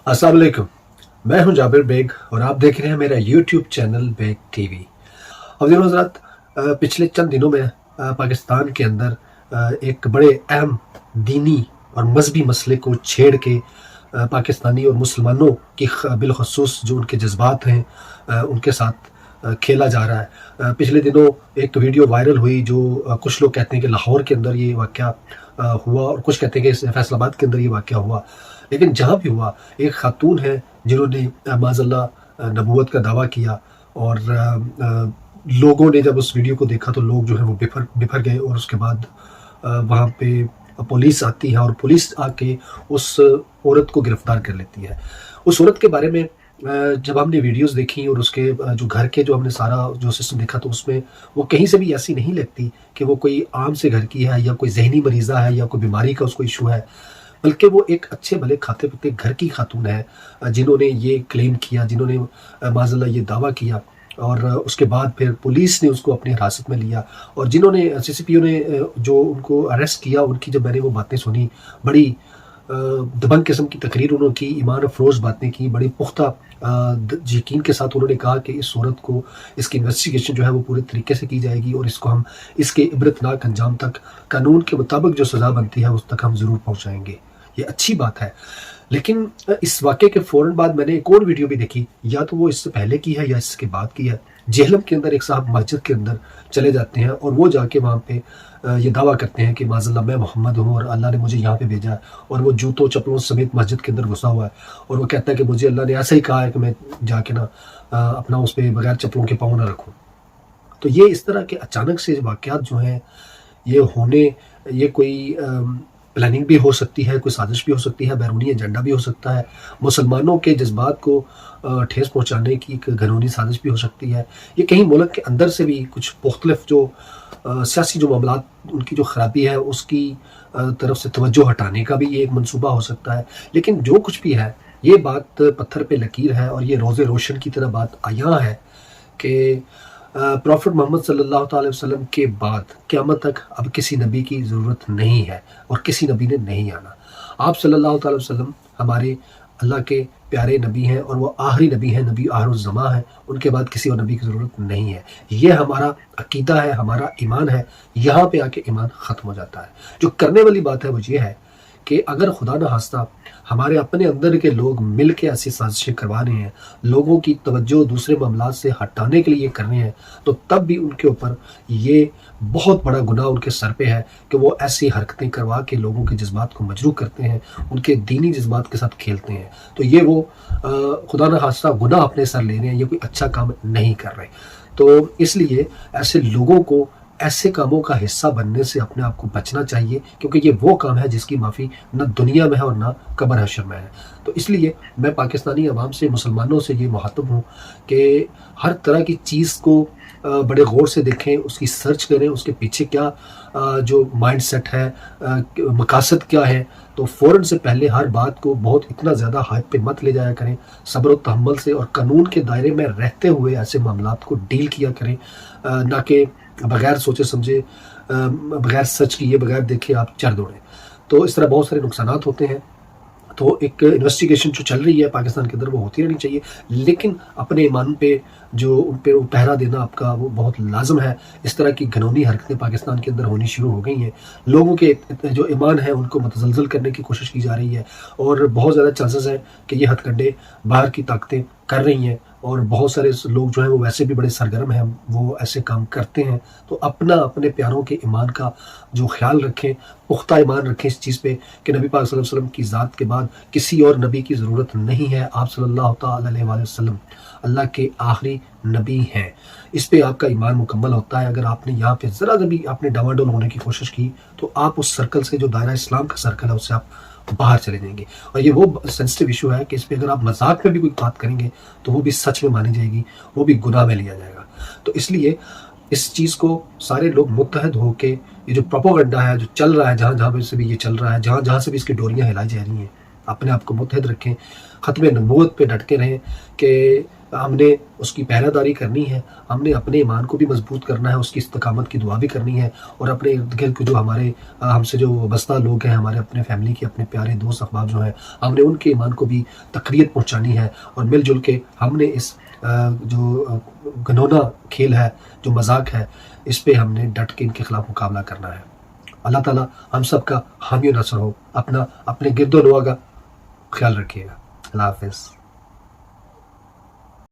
अस्सलाम वालेकुम। मैं हूं जाबिर बेग और आप देख रहे हैं मेरा यूट्यूब चैनल बेग टीवी। अब देखो हज़रात, पिछले चंद दिनों में पाकिस्तान के अंदर एक बड़े अहम दीनी और मजहबी मसले को छेड़ के पाकिस्तानी और मुसलमानों की बिलखसूस जो उनके जज्बात हैं उनके साथ खेला जा रहा है। पिछले दिनों एक वीडियो वायरल हुई जो कुछ लोग कहते हैं कि लाहौर के अंदर ये वाक़या हुआ और कुछ कहते हैं कि फैसलाबाद के अंदर ये वाक़या हुआ। लेकिन जहाँ भी हुआ, एक खातून है जिन्होंने माज़अल्लाह नबूवत का दावा किया और लोगों ने जब उस वीडियो को देखा तो लोग जो है वो बिफर गए और उसके बाद वहाँ पे पुलिस आती है और पुलिस आके उस औरत को गिरफ़्तार कर लेती है। उस औरत के बारे में जब हमने वीडियोस देखी और उसके जो घर के जो हमने सारा जो सिस्टम देखा तो उसमें वो कहीं से भी ऐसी नहीं लगती कि वो कोई आम से घर की है या कोई जहनी मरीज़ा है या कोई बीमारी का उसको इशू है, बल्कि वो एक अच्छे भले खाते पीते घर की खातून है जिन्होंने ये क्लेम किया, जिन्होंने माज़अल्लाह ये दावा किया और उसके बाद फिर पुलिस ने उसको अपनी हिरासत में लिया और जिन्होंने सीसीपीओ ने जो उनको अरेस्ट किया, उनकी जब मैंने वो बातें सुनी, बड़ी दबंग किस्म की तकरीर उन्होंने की, ईमान अफरोज़ बातें की, बड़ी पुख्ता यकीन के साथ उन्होंने कहा कि इस सूरत को, इसकी इन्वेस्टिगेशन जो है वो पूरे तरीके से की जाएगी और इसको हम इसके इबरतनाक अंजाम तक कानून के मुताबिक जो सज़ा बनती है उस तक हम ज़रूर पहुँचाएँगे। ये अच्छी बात है। लेकिन इस वाक़े के फ़ौरन बाद मैंने एक और वीडियो भी देखी, या तो वो इससे पहले की है या इसके बाद की है। जेहलम के अंदर एक साहब मस्जिद के अंदर चले जाते हैं और वो जाके वहाँ पे ये दावा करते हैं कि माज़अल्लाह मैं मोहम्मद हूँ और अल्लाह ने मुझे यहाँ पे भेजा है, और वो जूतों चप्पलों समेत मस्जिद के अंदर घुसा हुआ है और वो कहता है कि मुझे अल्लाह ने ऐसा ही कहा है कि मैं जाके ना अपना उस पर बगैर चप्पलों के पाँव ना रखूँ। तो ये इस तरह के अचानक से वाक़यात जो हैं ये होने, ये कोई प्लानिंग भी हो सकती है, कोई साजिश भी हो सकती है, बैरूनी एजेंडा भी हो सकता है, मुसलमानों के जज्बात को ठेस पहुंचाने की एक घनौनी साजिश भी हो सकती है। ये कहीं मुल्क के अंदर से भी कुछ मुख्तलिफ जो सियासी जो मामलात उनकी जो ख़राबी है उसकी तरफ से तवज्जो हटाने का भी ये एक मंसूबा हो सकता है। लेकिन जो कुछ भी है, ये बात पत्थर पे लकीर है और ये रोज़े रोशन की तरह बात आया है कि प्रॉफिट मोहम्मद सल्लल्लाहु अलैहि वसल्लम के बाद क़यामत तक अब किसी नबी की ज़रूरत नहीं है और किसी नबी ने नहीं आना। आप सल्लल्लाहु अलैहि वसल्लम हमारे अल्लाह के प्यारे नबी हैं और वो आखिरी नबी हैं, नबी आखिरुज़्ज़मा हैं, उनके बाद किसी और नबी की ज़रूरत नहीं है। ये हमारा अकीदा है, हमारा ईमान है। यहाँ पे आके ईमान ख़त्म हो जाता है। जो करने वाली बात है वो ये है कि अगर खुदा न खास्ता हमारे अपने अंदर के लोग मिल के ऐसी साजिशें करवा रहे हैं, लोगों की तवज्जो दूसरे मामलात से हटाने के लिए कर रहे हैं, तो तब भी उनके ऊपर ये बहुत बड़ा गुनाह उनके सर पे है कि वो ऐसी हरकतें करवा के लोगों के जज्बात को मजरूह करते हैं, उनके दीनी जज्बात के साथ खेलते हैं। तो ये वो खुदा न खास्ता गुनाह अपने सर ले रहे हैं, ये कोई अच्छा काम नहीं कर रहे। तो इसलिए ऐसे लोगों को ऐसे कामों का हिस्सा बनने से अपने आप को बचना चाहिए, क्योंकि ये वो काम है जिसकी माफ़ी न दुनिया में है और न कब्र हश्र में है। तो इसलिए मैं पाकिस्तानी अवाम से, मुसलमानों से ये मुखातब हूँ कि हर तरह की चीज़ को बड़े गौर से देखें, उसकी सर्च करें, उसके पीछे क्या जो माइंड सेट है, मकासद क्या है। तो फ़ौरन से पहले हर बात को बहुत इतना ज़्यादा हाइप पे मत ले जाया करें। सब्र और तहम्मुल से और कानून के दायरे में रहते हुए ऐसे मामलात को डील किया करें, ना कि बगैर सोचे समझे, बगैर सर्च किए, बगैर देखे आप चढ़ दौड़ें। तो इस तरह बहुत सारे नुकसानात होते हैं। तो एक इन्वेस्टिगेशन जो चल रही है पाकिस्तान के अंदर वो होती रहनी चाहिए, लेकिन अपने ईमान पे जो उन पे पहरा देना आपका वो बहुत लाजम है। इस तरह की घनौनी हरकतें पाकिस्तान के अंदर होनी शुरू हो गई हैं। लोगों के जो ईमान है उनको मुतज़लज़ल करने की कोशिश की जा रही है और बहुत ज़्यादा चांसेस हैं कि ये हथकंडे बाहर की ताकतें कर रही हैं और बहुत सारे लोग जो हैं वो वैसे भी बड़े सरगर्म हैं, वो ऐसे काम करते हैं। तो अपने प्यारों के ईमान का जो ख्याल रखें, पुख्ता ईमान रखें इस चीज़ पे कि नबी पाक सल्लल्लाहु अलैहि वसल्लम की ज़ात के बाद किसी और नबी की ज़रूरत नहीं है। आप सल्लल्लाहु तआला अलैहि वसल्लम अल्लाह के आखिरी नबी हैं। इस पे आपका ईमान मुकम्मल होता है। अगर आपने यहाँ पे ज़रा भी आपने डावाडोल होने की कोशिश की तो आप उस सर्कल से, जो दायरा इस्लाम का सर्कल है, उससे आप बाहर चले जाएंगे। और ये वो सेंसिटिव इशू है कि इस पर अगर आप मजाक में भी कोई बात करेंगे तो वो भी सच में मानी जाएगी, वो भी गुनाह में लिया जाएगा। तो इसलिए इस चीज़ को सारे लोग मुत्तहद होकर, ये जो प्रोपेगेंडा है जो चल रहा है, जहाँ जहाँ से भी ये चल रहा है, जहाँ जहाँ से भी इसकी डोरियाँ हिलाई जा रही हैं, اپنے آپ کو متحد رکھیں، ختم نبوت پہ ڈٹ کے رہیں کہ ہم نے اس کی پہرہ داری کرنی ہے، ہم نے اپنے ایمان کو بھی مضبوط کرنا ہے، اس کی استقامت کی دعا بھی کرنی ہے، اور اپنے ارد گرد جو ہمارے ہم سے جو وابستہ لوگ ہیں، ہمارے اپنے فیملی کے اپنے پیارے دوست احباب جو ہیں، ہم نے ان کے ایمان کو بھی تقویت پہنچانی ہے، اور مل جل کے ہم نے اس جو گنونا کھیل ہے، جو مذاق ہے، اس پہ ہم نے ڈٹ کے ان کے خلاف مقابلہ کرنا ہے۔ اللہ تعالیٰ ہم سب کا حامی و ناصر ہو۔ اپنے گرد و نواح کا خیال رکھیے گا۔ اللہ حافظ۔